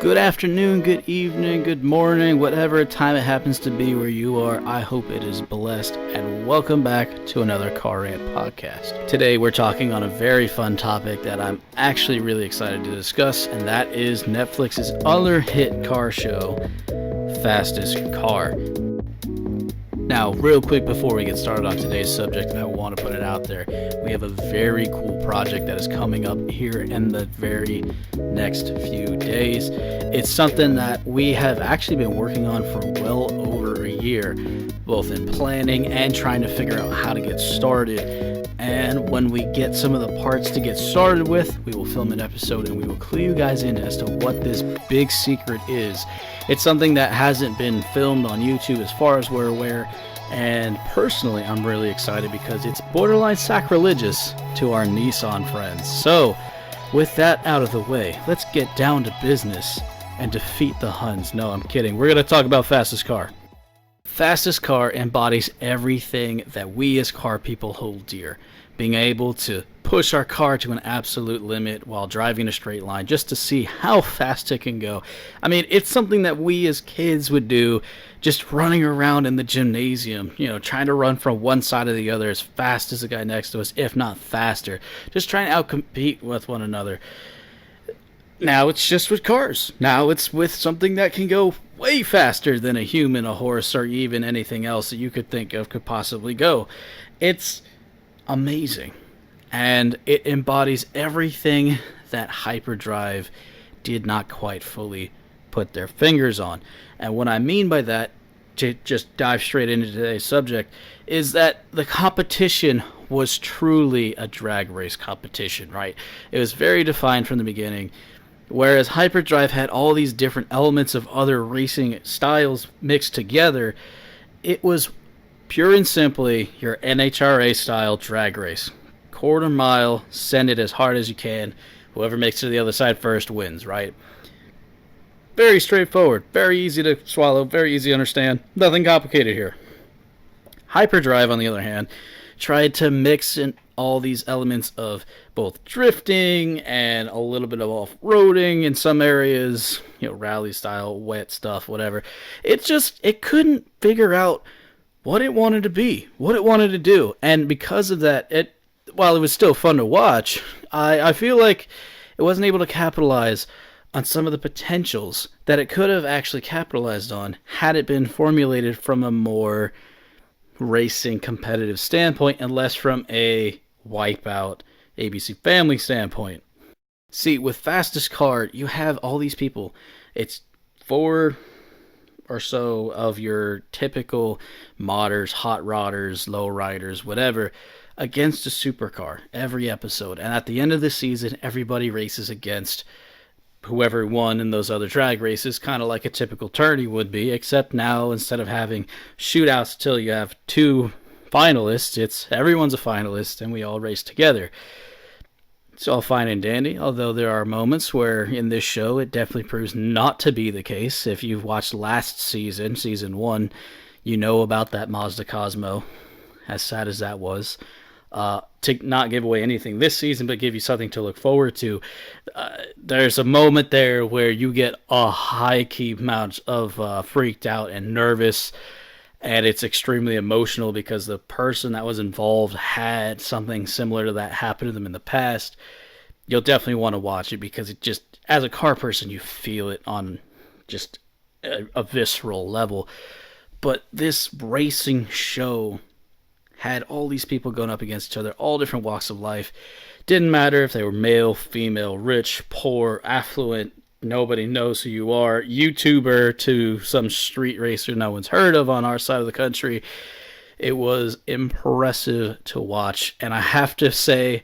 Good afternoon, good evening, good morning, whatever time it happens to be where you are. I hope it is blessed, and welcome back to another Car Rant podcast. Today we're talking on a very fun topic that I'm actually really excited to discuss, and that is Netflix's other hit car show, Fastest Car. Now, real quick before we get started on today's subject, I want to put it out there. We have a very cool project that is coming up here in the very next few days. It's something that we have actually been working on for well over a year, both in planning and trying to figure out how to get started. And when we get some of the parts to get started with, we will film an episode and we will clue you guys in as to what this big secret is. It's something that hasn't been filmed on YouTube as far as we're aware, and personally I'm really excited because it's borderline sacrilegious to our Nissan friends. So, with that out of the way, let's get down to business and defeat the Huns. No, I'm kidding. We're going to talk about Fastest Car. Fastest Car embodies everything that we as car people hold dear. Being able to push our car to an absolute limit while driving a straight line just to see how fast it can go. I mean, it's something that we as kids would do, just running around in the gymnasium, trying to run from one side to the other as fast as the guy next to us, if not faster. Just trying to outcompete with one another. Now it's just with cars. Now it's with something that can go way faster than a human, a horse, or even anything else that you could think of could possibly go. It's amazing. And it embodies everything that hyperdrive did not quite fully put their fingers on. And what I mean by that, to just dive straight into today's subject, is that the competition was truly a drag race competition, right? It was very defined from the beginning. Whereas hyperdrive had all these different elements of other racing styles mixed together, it was pure and simply your NHRA style drag race. Quarter mile, send it as hard as you can. Whoever makes it to the other side first wins, right? Very straightforward, very easy to swallow, very easy to understand. Nothing complicated here. Hyperdrive, on the other hand, tried to mix in all these elements of both drifting and a little bit of off-roading in some areas, rally style, wet stuff, whatever. It couldn't figure out what it wanted to be, what it wanted to do. And because of that, while it was still fun to watch, I feel like it wasn't able to capitalize on some of the potentials that it could have actually capitalized on had it been formulated from a more racing competitive standpoint and less from a wipeout ABC Family standpoint. See, with Fastest Car, you have all these people. It's 4 or so of your typical modders, hot rodders, low riders, whatever, against a supercar every episode. And at the end of the season, everybody races against whoever won in those other drag races, kind of like a typical tourney would be, except now instead of having shootouts till you have 2 finalists, it's everyone's a finalist and we all race together. It's all fine and dandy, although there are moments where in this show it definitely proves not to be the case. If you've watched last season, season 1, you know about that Mazda Cosmo, as sad as that was. To not give away anything this season, but give you something to look forward to, there's a moment there where you get a high-key amount of freaked out and nervous, and it's extremely emotional because the person that was involved had something similar to that happen to them in the past. You'll definitely want to watch it because it just, as a car person, you feel it on just a visceral level. But this racing show had all these people going up against each other, all different walks of life. Didn't matter if they were male, female, rich, poor, affluent, nobody knows who you are, YouTuber to some street racer no one's heard of on our side of the country. It was impressive to watch. And I have to say,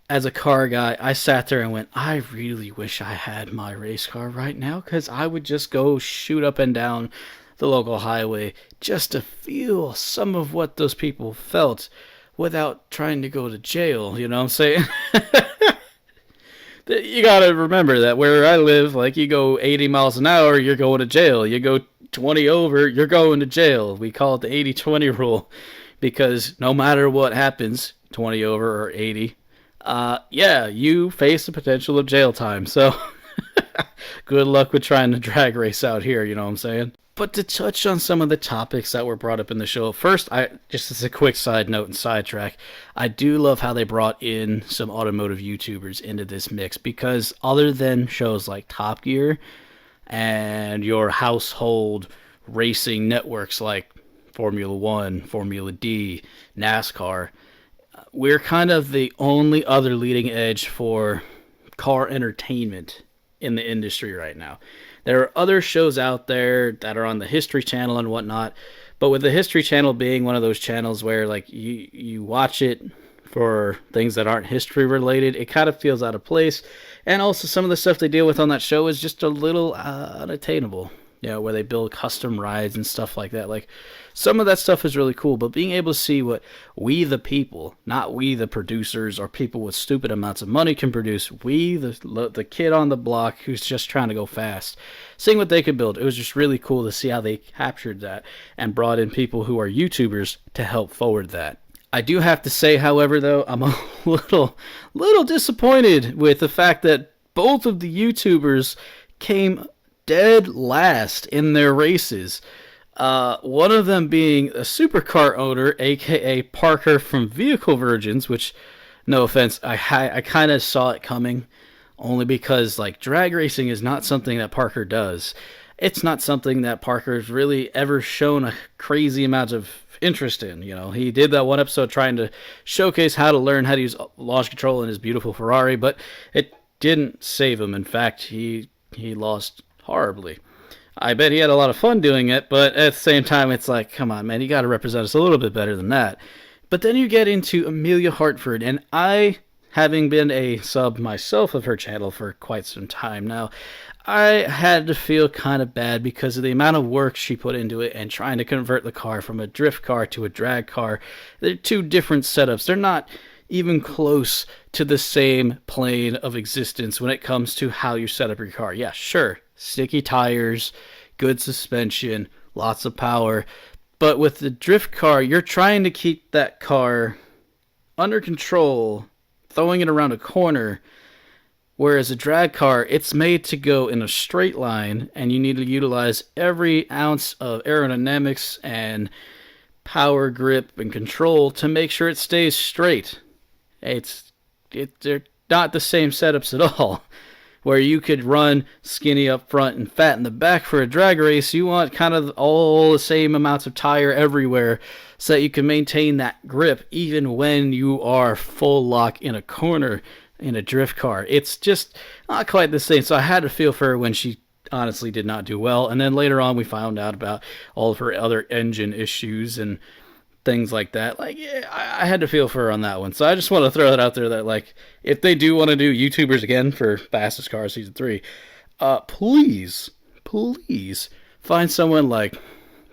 as a car guy, I sat there and went, I really wish I had my race car right now, because I would just go shoot up and down the local highway just to feel some of what those people felt without trying to go to jail, you know what I'm saying? You gotta remember that where I live, like, you go 80 miles an hour, you're going to jail. You go 20 over, you're going to jail. We call it the 80-20 rule because no matter what happens, 20 over or 80, you face the potential of jail time. So Good luck with trying to drag race out here, you know what I'm saying? But to touch on some of the topics that were brought up in the show, first, I just as a quick side note and sidetrack, I do love how they brought in some automotive YouTubers into this mix because other than shows like Top Gear and your household racing networks like Formula One, Formula D, NASCAR, we're kind of the only other leading edge for car entertainment in the industry right now. There are other shows out there that are on the History Channel and whatnot, but with the History Channel being one of those channels where like you watch it for things that aren't history related, it kind of feels out of place. And also some of the stuff they deal with on that show is just a little unattainable. Where they build custom rides and stuff like that. Like, some of that stuff is really cool, but being able to see what we the people, not we the producers or people with stupid amounts of money can produce, we the kid on the block who's just trying to go fast, seeing what they could build, it was just really cool to see how they captured that and brought in people who are YouTubers to help forward that. I do have to say, however, though, I'm a little disappointed with the fact that both of the YouTubers came dead last in their races. One of them being a supercar owner, aka Parker from Vehicle Virgins, which, no offense, I kind of saw it coming, only because like drag racing is not something that Parker does. It's not something that Parker's really ever shown a crazy amount of interest in. He did that one episode trying to showcase how to learn how to use launch control in his beautiful Ferrari, but it didn't save him. In fact, he lost horribly. I bet he had a lot of fun doing it, but at the same time, it's like, come on, man, you got to represent us a little bit better than that. But then you get into Amelia Hartford, and I, having been a sub myself of her channel for quite some time now, I had to feel kind of bad because of the amount of work she put into it and trying to convert the car from a drift car to a drag car. They're two different setups. They're not even close to the same plane of existence when it comes to how you set up your car. Yeah, sure, sticky tires, good suspension, lots of power. But with the drift car, you're trying to keep that car under control, throwing it around a corner. Whereas a drag car, it's made to go in a straight line, and you need to utilize every ounce of aerodynamics and power, grip, and control to make sure it stays straight. They're not the same setups at all. Where you could run skinny up front and fat in the back for a drag race, you want kind of all the same amounts of tire everywhere so that you can maintain that grip even when you are full lock in a corner in a drift car. It's just not quite the same. So I had to feel for her when she honestly did not do well. And then later on we found out about all of her other engine issues and things like that. Like, yeah, I had to feel for her on that one. So I just want to throw that out there that, like, if they do want to do YouTubers again for Fastest Car Season 3, please find someone like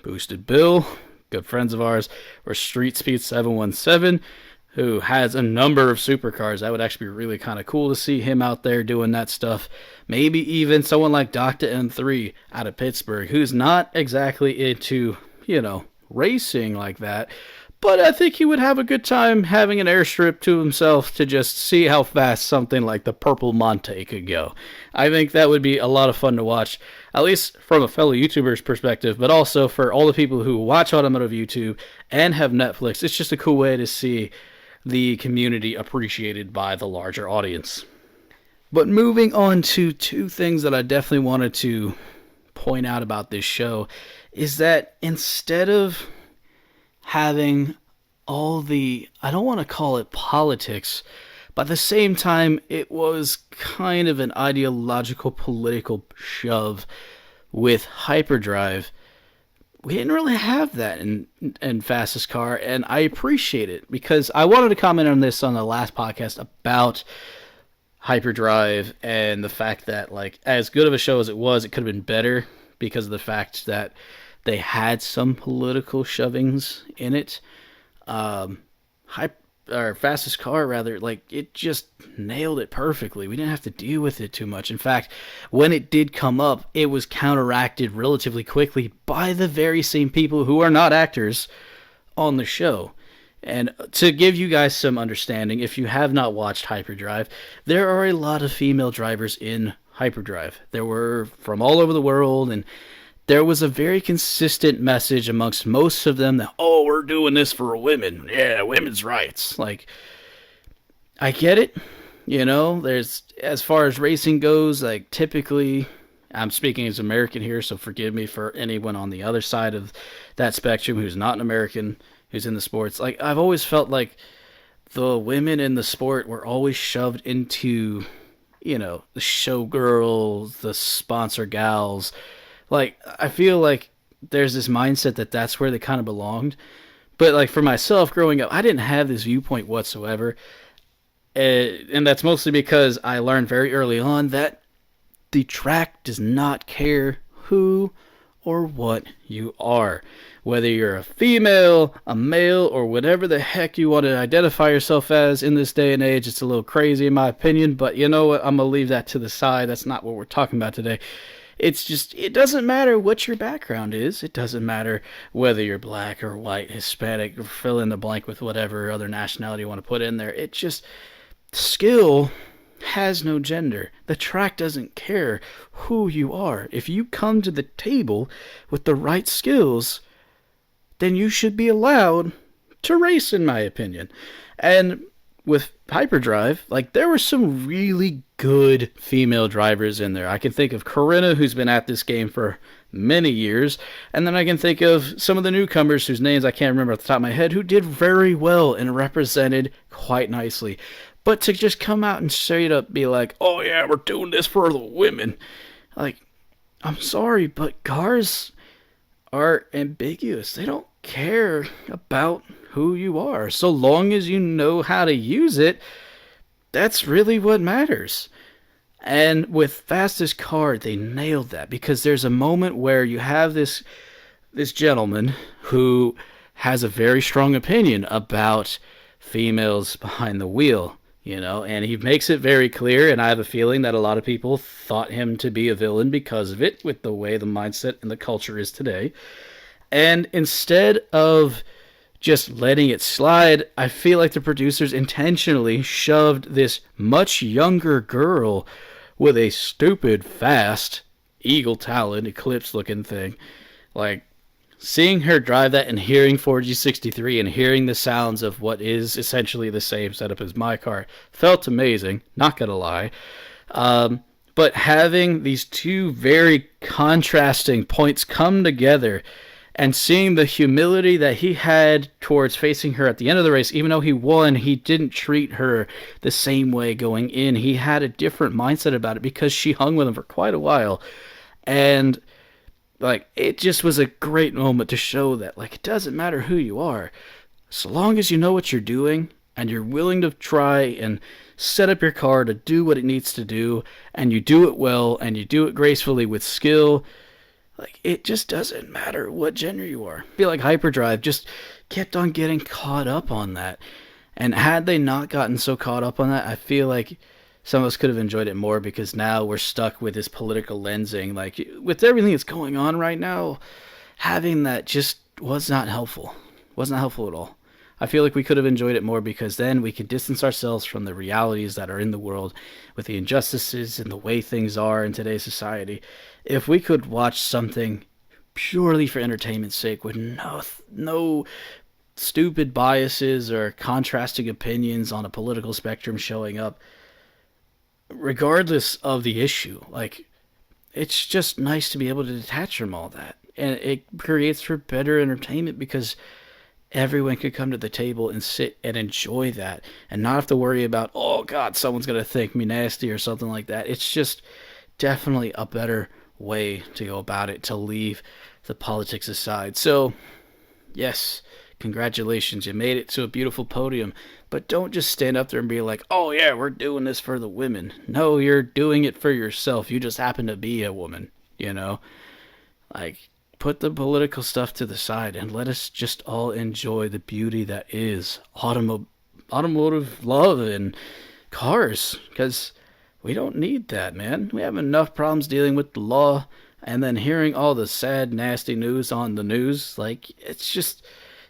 Boosted Bill, good friends of ours, or Street Speed 717, who has a number of supercars. That would actually be really kind of cool to see him out there doing that stuff. Maybe even someone like Dr. N3 out of Pittsburgh, who's not exactly into, racing like that, but I think he would have a good time having an airstrip to himself to just see how fast something like the Purple Monte could go. I think that would be a lot of fun to watch, at least from a fellow YouTuber's perspective, but also for all the people who watch automotive YouTube and have Netflix. It's just a cool way to see the community appreciated by the larger audience. But moving on to two things that I definitely wanted to point out about this show is that instead of having all the, I don't want to call it politics, but at the same time, it was kind of an ideological political shove with hyperdrive. We didn't really have that in Fastest Car, and I appreciate it because I wanted to comment on this on the last podcast about hyperdrive and the fact that, like, as good of a show as it was, it could have been better because of the fact that they had some political shovings in it. Fastest Car, rather, like, it just nailed it perfectly. We didn't have to deal with it too much. In fact, when it did come up, it was counteracted relatively quickly by the very same people who are not actors on the show. And to give you guys some understanding, if you have not watched Hyperdrive, there are a lot of female drivers in hyperdrive. There were from all over the world, and there was a very consistent message amongst most of them that, oh, we're doing this for women. Yeah, women's rights. Like, I get it. There's, as far as racing goes, like, typically, I'm speaking as American here, so forgive me for anyone on the other side of that spectrum who's not an American, who's in the sports. Like, I've always felt like the women in the sport were always shoved into, the showgirls, the sponsor gals. Like, I feel like there's this mindset that that's where they kind of belonged. But, like, for myself growing up, I didn't have this viewpoint whatsoever. And that's mostly because I learned very early on that the track does not care who or what you are. Whether you're a female, a male, or whatever the heck you want to identify yourself as in this day and age, it's a little crazy in my opinion, but you know what? I'm going to leave that to the side. That's not what we're talking about today. It's just, it doesn't matter what your background is. It doesn't matter whether you're black or white, Hispanic, or fill in the blank with whatever other nationality you want to put in there. It just, skill has no gender. The track doesn't care who you are. If you come to the table with the right skills, then you should be allowed to race, in my opinion. And with hyperdrive, like, there were some really good female drivers in there. I can think of Corinna, who's been at this game for many years, and then I can think of some of the newcomers whose names I can't remember off the top of my head, who did very well and represented quite nicely. But to just come out and straight up be like, oh yeah, we're doing this for the women. Like, I'm sorry, but cars are ambiguous. They don't care about who you are. So long as you know how to use it, that's really what matters. And with fastest car, they nailed that, because there's a moment where you have this gentleman who has a very strong opinion about females behind the wheel. And he makes it very clear, and I have a feeling that a lot of people thought him to be a villain because of it, with the way the mindset and the culture is today. And instead of just letting it slide, I feel like the producers intentionally shoved this much younger girl with a stupid, fast, Eagle Talon, Eclipse-looking thing. Like, seeing her drive that and hearing 4G63 and hearing the sounds of what is essentially the same setup as my car felt amazing, not gonna lie. But having these two very contrasting points come together and seeing the humility that he had towards facing her at the end of the race, even though he won, he didn't treat her the same way going in. He had a different mindset about it because she hung with him for quite a while. And like, it just was a great moment to show that, like, it doesn't matter who you are. So long as you know what you're doing and you're willing to try and set up your car to do what it needs to do, and you do it well and you do it gracefully with skill, like, it just doesn't matter what gender you are. I feel like hyperdrive just kept on getting caught up on that. And had they not gotten so caught up on that, I feel like some of us could have enjoyed it more, because now we're stuck with this political lensing. Like, with everything that's going on right now, having that just was not helpful. Wasn't helpful at all. I feel like we could have enjoyed it more, because then we could distance ourselves from the realities that are in the world with the injustices and the way things are in today's society. If we could watch something purely for entertainment's sake with no stupid biases or contrasting opinions on a political spectrum showing up, regardless of the issue, like, it's just nice to be able to detach from all that. And it creates for better entertainment, because everyone could come to the table and sit and enjoy that and not have to worry about, oh God, someone's going to think me nasty or something like that. It's just definitely a better way to go about it, to leave the politics aside. So, yes, congratulations, you made it to a beautiful podium. But don't just stand up there and be like, oh yeah, we're doing this for the women. No, you're doing it for yourself. You just happen to be a woman, Like, put the political stuff to the side and let us just all enjoy the beauty that is automotive love and cars. Because we don't need that, man. We have enough problems dealing with the law, and then hearing all the sad, nasty news on the news. Like, it's just,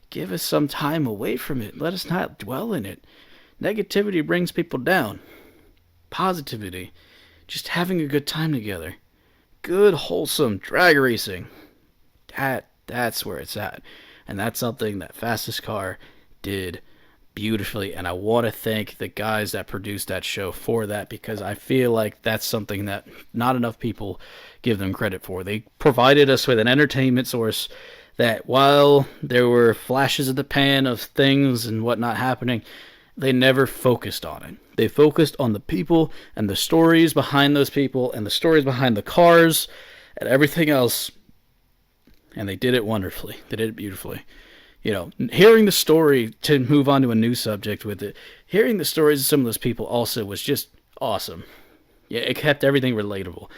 give us some time away from it. Let us not dwell in it. Negativity brings people down. Positivity just having a good time together. Good, wholesome drag racing. That's where it's at. And that's something that Fastest Car did beautifully, and I want to thank the guys that produced that show for that, because I feel like that's something that not enough people give them credit for. They provided us with an entertainment source that, while there were flashes in the pan of things and whatnot happening, they never focused on it. They focused on the people and the stories behind those people and the stories behind the cars and everything else, and they did it wonderfully. They did it beautifully. You know, hearing the story, to move on to a new subject with it, hearing the stories of some of those people also was just awesome. Yeah, it kept everything relatable.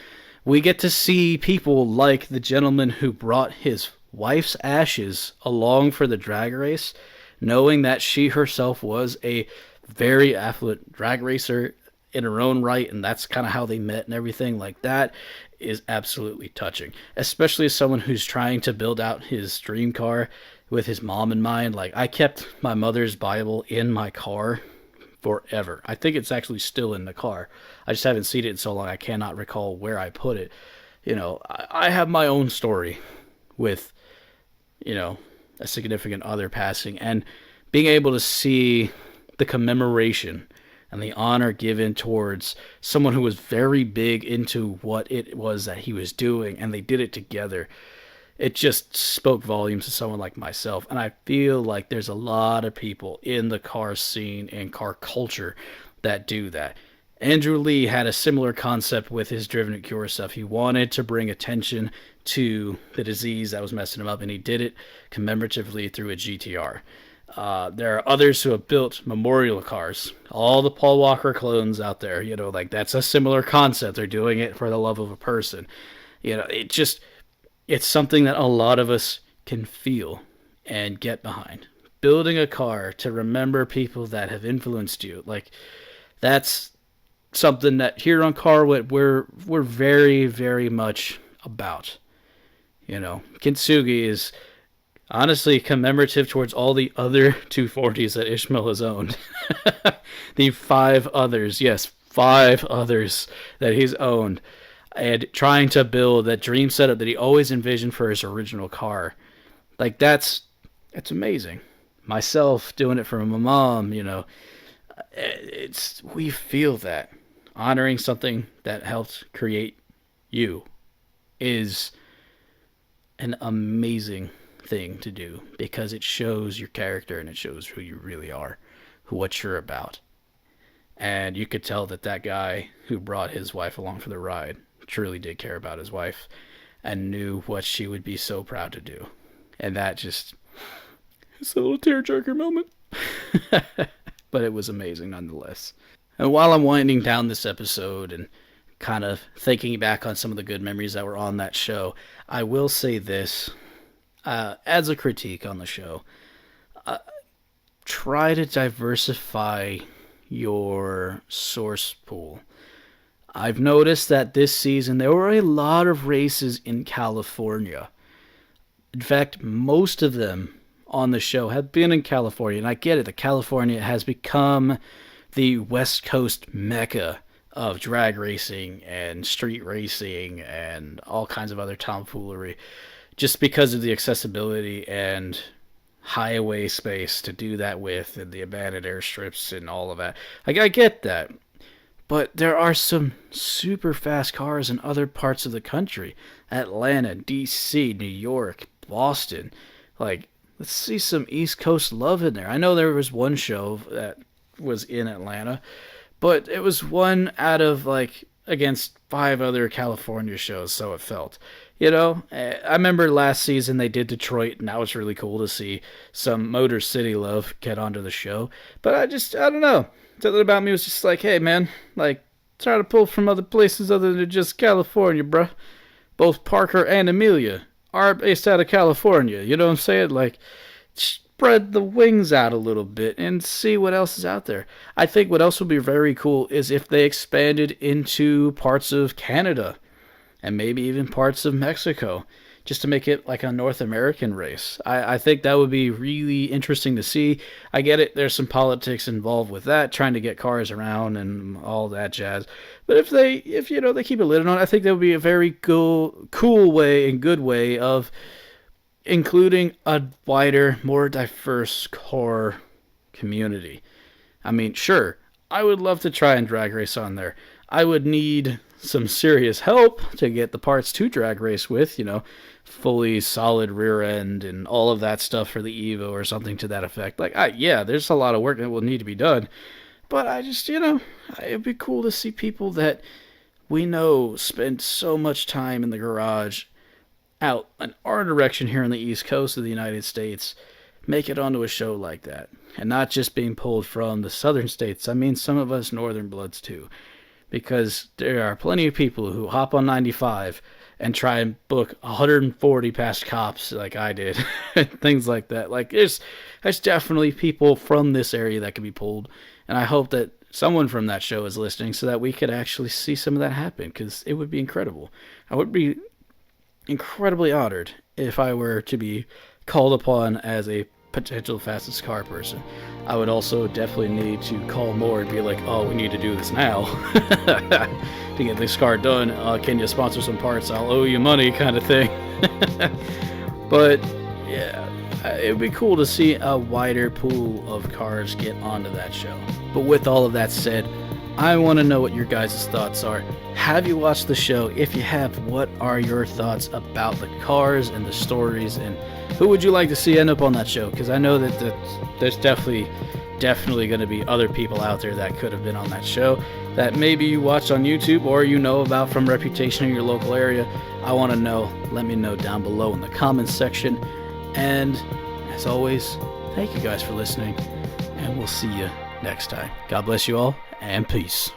We get to see people like the gentleman who brought his wife's ashes along for the drag race, knowing that she herself was a very affluent drag racer in her own right, and that's kind of how they met and everything like that, is absolutely touching. Especially as someone who's trying to build out his dream car with his mom in mind. Like, I kept my mother's Bible in my car forever. I think it's actually still in the car. I just haven't seen it in so long I cannot recall where I put it. You know, I have my own story with, you know, a significant other passing, and being able to see the commemoration and the honor given towards someone who was very big into what it was that he was doing, and they did it together. It just spoke volumes to someone like myself. And I feel like there's a lot of people in the car scene and car culture that do that. Andrew Lee had a similar concept with his Driven to Cure stuff. He wanted to bring attention to the disease that was messing him up, and he did it commemoratively through a GTR. There are others who have built memorial cars. All the Paul Walker clones out there, you know, like, that's a similar concept. They're doing it for the love of a person. You know, it's something that a lot of us can feel and get behind. Building a car to remember people that have influenced you, like, that's something that here on Carwit we're very, very much about. You know, Kintsugi is honestly commemorative towards all the other 240s that Ishmael has owned. The 5 others, yes, 5 others that he's owned, and trying to build that dream setup that he always envisioned for his original car. Like, that's amazing. Myself doing it for my mom, you know, we feel that honoring something that helped create you is an amazing thing to do, because it shows your character and it shows who you really are, what you're about. And you could tell that guy who brought his wife along for the ride truly did care about his wife and knew what she would be so proud to do. And that just, it's a little tearjerker moment. But it was amazing nonetheless. And while I'm winding down this episode and kind of thinking back on some of the good memories that were on that show, I will say this as a critique on the show. Try to diversify your source pool. I've noticed that this season there were a lot of races in California. In fact, most of them on the show have been in California, and I get it, that California has become the West Coast mecca of drag racing and street racing and all kinds of other tomfoolery, just because of the accessibility and highway space to do that with, and the abandoned airstrips and all of that. Like, I get that. But there are some super fast cars in other parts of the country. Atlanta, D.C., New York, Boston. Like, let's see some East Coast love in there. I know there was one show that was in Atlanta, but it was one out of, like, against 5 other California shows, so it felt. You know, I remember last season they did Detroit, and that was really cool to see some Motor City love get onto the show. But I don't know. Something about me was just like, hey, man, like, try to pull from other places other than just California, bruh. Both Parker and Amelia are based out of California. You know what I'm saying? Like, spread the wings out a little bit and see what else is out there. I think what else would be very cool is if they expanded into parts of Canada and maybe even parts of Mexico. just to make it like a North American race. I think that would be really interesting to see. I get it, there's some politics involved with that, trying to get cars around and all that jazz. But if they keep a lid on it, I think that would be a very cool way and good way of including a wider, more diverse car community. I mean, sure, I would love to try and drag race on there. I would need some serious help to get the parts to drag race with, fully solid rear end and all of that stuff for the Evo or something to that effect. Like, there's a lot of work that will need to be done. But I just, it'd be cool to see people that we know spend so much time in the garage out in our direction here on the East Coast of the United States make it onto a show like that. And not just being pulled from the southern states. I mean, some of us northern bloods too. Because there are plenty of people who hop on 95 and try and book 140 past cops like I did. Things like that. Like, there's definitely people from this area that can be pulled. And I hope that someone from that show is listening so that we could actually see some of that happen. Because it would be incredible. I would be incredibly honored if I were to be called upon as a potential fastest car person. I would also definitely need to call more and be like, oh, we need to do this now to get this car done. Can you sponsor some parts? I'll owe you money, kind of thing. But yeah, it would be cool to see a wider pool of cars get onto that show. But with all of that said, I want to know what your guys' thoughts are. Have you watched the show? If you have, what are your thoughts about the cars and the stories, and who would you like to see end up on that show? Because I know that there's definitely going to be other people out there that could have been on that show that maybe you watched on YouTube or about from reputation in your local area. I want to know. Let me know down below in the comments section. And as always, thank you guys for listening, and we'll see you next time. God bless you all, and peace.